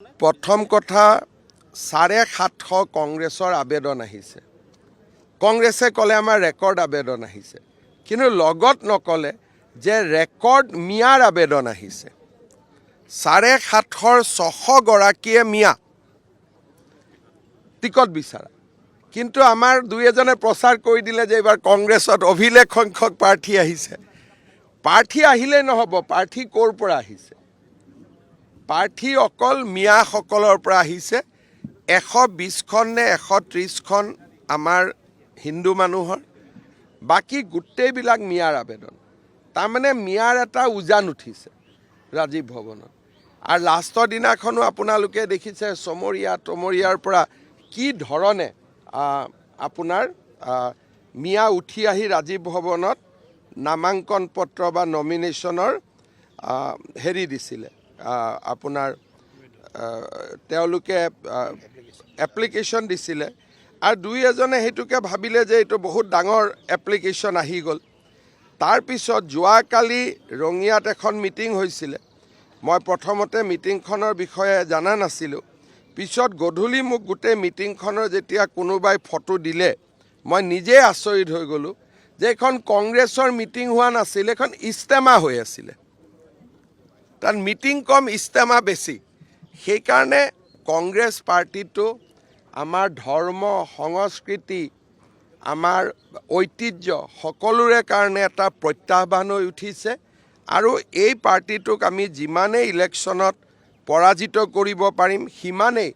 প্ৰথম কথা 750 কংগ্ৰেছৰ আবেদন আহিছে। কংগ্ৰেছে ক'লে আমাৰ ৰেকৰ্ড আবেদন আহিছে, কিন্তু লগত নকলে যে ৰেকৰ্ড মিয়াৰ আবেদন আহিছে। 750ৰ 600 গৰাকীয়ে মিয়া টিকট বিচাৰা, কিন্তু আমাৰ দুই এজনে প্ৰচাৰ কৰি দিলে যে এইবাৰ কংগ্ৰেছত অভিলেখ সংখ্যক প্ৰাৰ্থী আহিছে। প্ৰাৰ্থী আহিলেই নহ'ব, প্ৰাৰ্থী ক'ৰ পৰা আহিছে? প্ৰাৰ্থী অকল মিয়াসকলৰ পৰা আহিছে। 120খন নে 130খন আমাৰ হিন্দু মানুহৰ, বাকী গোটেইবিলাক মিয়াৰ আবেদন। তাৰমানে মিয়াৰ এটা উজান উঠিছে ৰাজীৱ ভৱনত। আৰু লাষ্টৰ দিনাখনো আপোনালোকে দেখিছে তমৰীয়াৰ পৰা কি ধৰণে আপোনাৰ মিয়া উঠি আহি ৰাজীৱ ভৱনত নামাংকন পত্ৰ বা নমিনেশ্যনৰ হেৰি দিছিলে, আপোনাৰ তেওঁলোকে এপ্লিকেশ্যন দিছিলে। আৰু দুই এজনে সেইটোকে ভাবিলে যে এইটো বহুত ডাঙৰ এপ্লিকেশ্যন আহি গ'ল। তাৰপিছত যোৱাকালি ৰঙিয়াত এখন মিটিং হৈছিলে। মই প্ৰথমতে মিটিংখনৰ বিষয়ে জানা নাছিলোঁ। পিছত গধূলি মোক গোটেই মিটিংখনৰ যেতিয়া কোনোবাই ফটো দিলে, মই নিজে আচৰিত হৈ গ'লোঁ যে এইখন কংগ্ৰেছৰ মিটিং হোৱা নাছিল, এখন ইজতেমা হৈ আছিলে। তাত মিটিং কম, ইজতেমা বেছি। সেইকাৰণে কংগ্ৰেছ পাৰ্টিটো আমাৰ ধৰ্ম, সংস্কৃতি, আমাৰ ঐতিহ্য সকলোৰে কাৰণে এটা প্ৰত্যাহ্বান হৈ উঠিছে। আৰু এই পাৰ্টিটোক আমি যিমানেই ইলেকশ্যনত পৰাজিত কৰিব পাৰিম, সিমানেই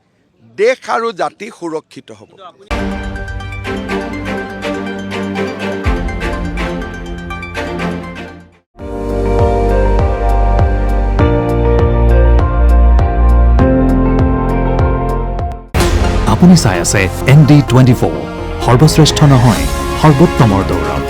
দেশ আৰু জাতি সুৰক্ষিত হ'ব। আপুনি চাই আছে ND24, সৰ্বশ্ৰেষ্ঠ নহয় সৰ্বোত্তমৰ দৌৰ।